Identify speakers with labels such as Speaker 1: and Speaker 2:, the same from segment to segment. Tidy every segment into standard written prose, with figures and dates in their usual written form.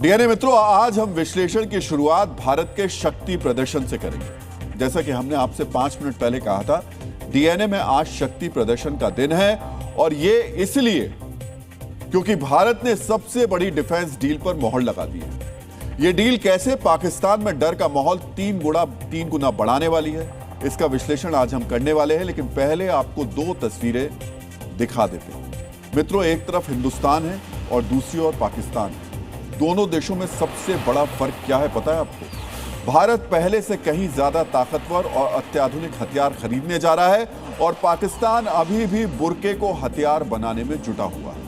Speaker 1: DNA मित्रों, आज हम विश्लेषण की शुरुआत भारत के शक्ति प्रदर्शन से करेंगे। जैसा कि हमने आपसे 5 मिनट पहले कहा था, डीएनए में आज शक्ति प्रदर्शन का दिन है और ये इसलिए क्योंकि भारत ने सबसे बड़ी डिफेंस डील पर मोहर लगा दी है। ये डील कैसे पाकिस्तान में डर का माहौल 3 गुना बढ़ाने वाली है, इसका विश्लेषण आज हम करने वाले हैं। लेकिन पहले आपको 2 तस्वीरें दिखा देते हैं। मित्रों, एक तरफ हिंदुस्तान है और दूसरी ओर पाकिस्तान है। दोनों देशों में सबसे बड़ा फर्क क्या है पता है आपको? भारत पहले से कहीं ज्यादा ताकतवर और अत्याधुनिक हथियार खरीदने जा रहा है और पाकिस्तान अभी भी बुरके को हथियार बनाने में जुटा हुआ है।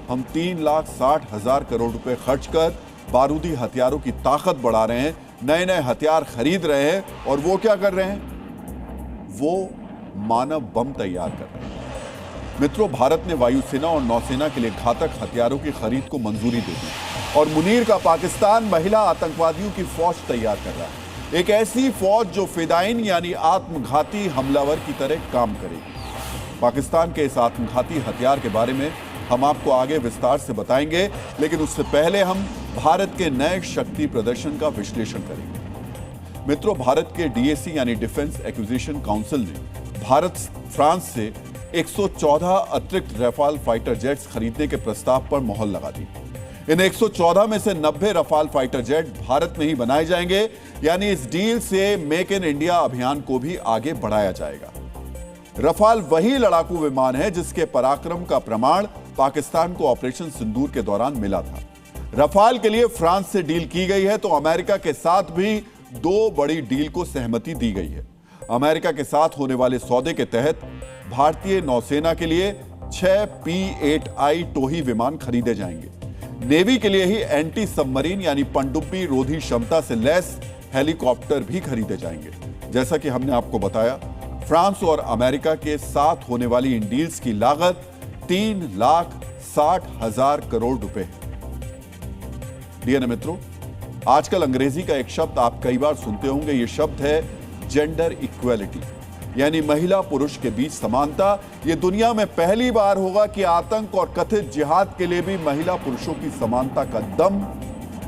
Speaker 1: हम 3,60,000 करोड़ रुपए खर्च कर बारूदी हथियारों की ताकत बढ़ा रहे हैं, नए नए हथियार खरीद रहे हैं और वो क्या कर रहे हैं? वो मानव बम तैयार कर रहे हैं। मित्रों, भारत ने वायुसेना और नौसेना के लिए घातक हथियारों की खरीद को मंजूरी दे दी और मुनीर का पाकिस्तान महिला आतंकवादियों की फौज तैयार कर रहा है। एक ऐसी फौज जो फिदाइन यानी आत्मघाती हमलावर की तरह काम करेगी। पाकिस्तान के इस आत्मघाती हथियार के बारे में हम आपको आगे विस्तार से बताएंगे, लेकिन उससे पहले हम भारत के नए शक्ति प्रदर्शन का विश्लेषण करेंगे। मित्रों, भारत के डीएसी यानी डिफेंस एक्विजिशन काउंसिल ने भारत फ्रांस से 114 अतिरिक्त रफाल फाइटर जेट्स खरीदने के प्रस्ताव पर मोहर लगा दी। इन 114 में से 90 रफाल फाइटर जेट भारत में ही बनाए जाएंगे, यानी इस डील से मेक इन इंडिया अभियान को भी आगे बढ़ाया जाएगा। रफाल वही लड़ाकू विमान है जिसके पराक्रम का प्रमाण पाकिस्तान को ऑपरेशन सिंदूर के दौरान मिला था। रफाल के लिए फ्रांस से डील की गई है तो अमेरिका के साथ भी 2 बड़ी डील को सहमति दी गई है। अमेरिका के साथ होने वाले सौदे के तहत भारतीय नौसेना के लिए 6 P-8I टोही विमान खरीदे जाएंगे। नेवी के लिए ही एंटी सबमरीन यानी पनडुब्बी रोधी क्षमता से लैस हेलीकॉप्टर भी खरीदे जाएंगे। जैसा कि हमने आपको बताया, फ्रांस और अमेरिका के साथ होने वाली इन डील्स की लागत 3,60,000 करोड़ रुपए है। डीएनए मित्रों, आजकल अंग्रेजी का एक शब्द आप कई बार सुनते होंगे। यह शब्द है जेंडर इक्वेलिटी, यानी महिला पुरुष के बीच समानता। यह दुनिया में पहली बार होगा कि आतंक और कथित जिहाद के लिए भी महिला पुरुषों की समानता का दम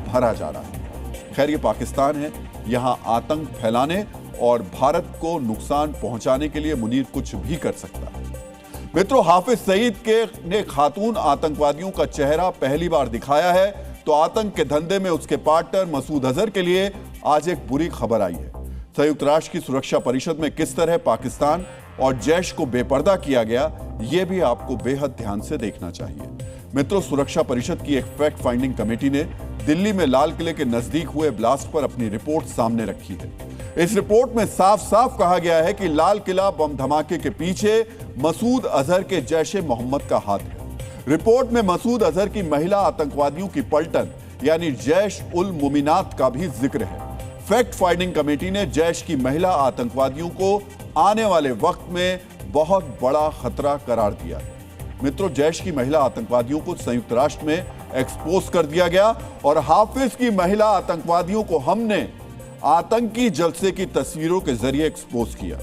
Speaker 1: भरा जा रहा है। खैर, ये पाकिस्तान है, यहां आतंक फैलाने और भारत को नुकसान पहुंचाने के लिए मुनीर कुछ भी कर सकता है। मित्रों, हाफिज सईद ने खातून आतंकवादियों का चेहरा पहली बार दिखाया है तो आतंक के धंधे में उसके पार्टनर मसूद अजहर के लिए आज एक बुरी खबर आई है। संयुक्त राष्ट्र की सुरक्षा परिषद में किस तरह पाकिस्तान और जैश को बेपर्दा किया गया, यह भी आपको बेहद ध्यान से देखना चाहिए। मित्रों, सुरक्षा परिषद की एक फैक्ट फाइंडिंग कमेटी ने दिल्ली में लाल किले के नजदीक हुए ब्लास्ट पर अपनी रिपोर्ट सामने रखी है। इस रिपोर्ट में साफ साफ कहा गया है कि लाल किला बम धमाके के पीछे मसूद अजहर के जैश ए मोहम्मद का हाथ है। रिपोर्ट में मसूद अजहर की महिला आतंकवादियों की पलटन यानी जैश उल मुमिनात का भी जिक्र है। फैक्ट फाइंडिंग कमेटी ने जैश की महिला आतंकवादियों को आने वाले वक्त में बहुत बड़ा खतरा करार दिया है। मित्रों, जैश की महिला आतंकवादियों को संयुक्त राष्ट्र में एक्सपोज कर दिया गया और हाफिज की महिला आतंकवादियों को हमने आतंकी जलसे की तस्वीरों के जरिए एक्सपोज किया।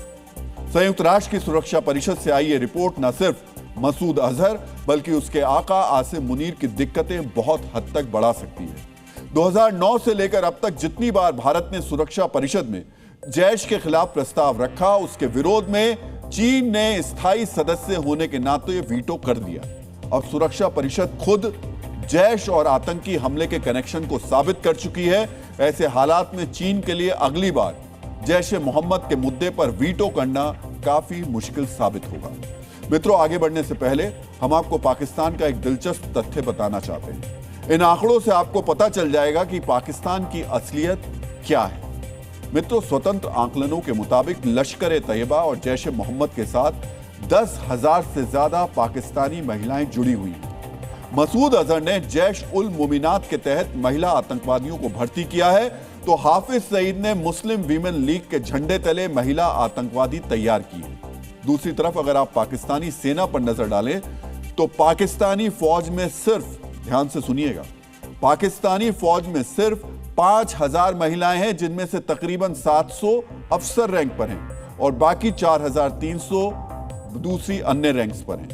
Speaker 1: संयुक्त राष्ट्र की सुरक्षा परिषद से आई ये रिपोर्ट न सिर्फ मसूद अजहर बल्कि उसके आका आसिम मुनीर की दिक्कतें बहुत हद तक बढ़ा सकती है। 2009 से लेकर अब तक जितनी बार भारत ने सुरक्षा परिषद में जैश के खिलाफ प्रस्ताव रखा, उसके विरोध में चीन ने स्थायी सदस्य होने के नाते वीटो कर दिया। अब सुरक्षा परिषद खुद जैश और आतंकी हमले के कनेक्शन को साबित कर चुकी है। ऐसे हालात में चीन के लिए अगली बार जैश ए मोहम्मद के मुद्दे पर वीटो करना काफी मुश्किल साबित होगा। मित्रों, आगे बढ़ने से पहले हम आपको पाकिस्तान का एक दिलचस्प तथ्य बताना चाहते हैं। इन आंकड़ों से आपको पता चल जाएगा कि पाकिस्तान की असलियत क्या है। मित्रों, स्वतंत्र आंकलनों के मुताबिक लश्कर ए तैयबा और जैश ए मोहम्मद के साथ 10,000 से ज्यादा पाकिस्तानी महिलाएं जुड़ी हुई हैं। मसूद अजहर ने जैश उल मुमिनात के तहत महिला आतंकवादियों को भर्ती किया है तो हाफिज सईद ने मुस्लिम वीमेन लीग के झंडे तले महिला आतंकवादी तैयार किए। दूसरी तरफ अगर आप पाकिस्तानी सेना पर नजर डालें तो पाकिस्तानी फौज में सिर्फ, ध्यान से सुनिएगा, पाकिस्तानी फौज में सिर्फ 5,000 महिलाएं हैं, जिनमें से तकरीबन 700 अफसर रैंक पर हैं और बाकी 4,300 दूसरी अन्य रैंक्स पर हैं।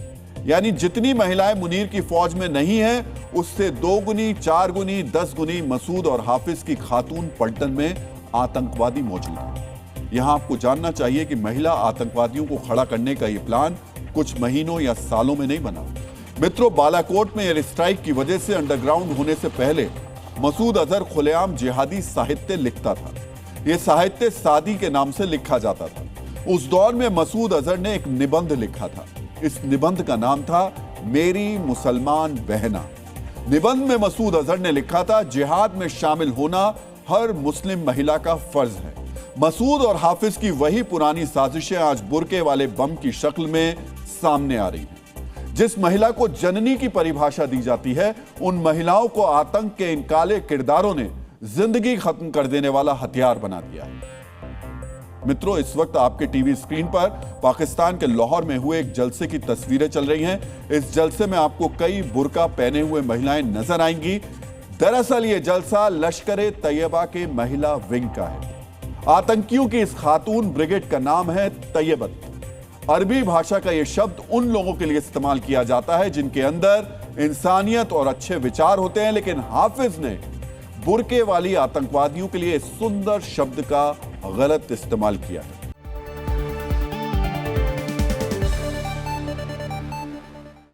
Speaker 1: यानी जितनी महिलाएं मुनीर की फौज में नहीं है, उससे 2 गुनी, 4 गुनी, 10 गुनी मसूद और हाफिज की खातून पलटन में आतंकवादी मौजूद है। यहां आपको जानना चाहिए कि महिला आतंकवादियों को खड़ा करने का यह प्लान कुछ महीनों या सालों में नहीं बना। मित्रों, बालाकोट में एयर स्ट्राइक की वजह से अंडरग्राउंड होने से पहले मसूद अजहर खुलेआम जिहादी साहित्य लिखता था। यह साहित्य सादी के नाम से लिखा जाता था। उस दौर में मसूद अजहर ने एक निबंध लिखा था। इस निबंध का नाम था मेरी मुसलमान बहना। निबंध में मसूद अजहर ने लिखा था, जिहाद में शामिल होना हर मुस्लिम महिला का फर्ज है। मसूद और हाफिज की वही पुरानी साजिशें आज बुरके वाले बम की शक्ल में सामने आ रही हैं। जिस महिला को जननी की परिभाषा दी जाती है, उन महिलाओं को आतंक के इन काले किरदारों ने जिंदगी खत्म कर देने वाला हथियार बना दिया है। मित्रों, इस वक्त आपके टीवी स्क्रीन पर पाकिस्तान के लाहौर में हुए एक जलसे की तस्वीरें चल रही हैं। इस जलसे में आपको कई बुर्का पहने हुए महिलाएं नजर आएंगी। दरअसल यह जलसा लश्कर तैयबा के महिला विंग का है। आतंकियों की इस खातून ब्रिगेड का नाम है तैयबत। अरबी भाषा का यह शब्द उन लोगों के लिए इस्तेमाल किया जाता है जिनके अंदर इंसानियत और अच्छे विचार होते हैं, लेकिन हाफिज ने बुरके वाली आतंकवादियों के लिए इस सुंदर शब्द का गलत इस्तेमाल किया है।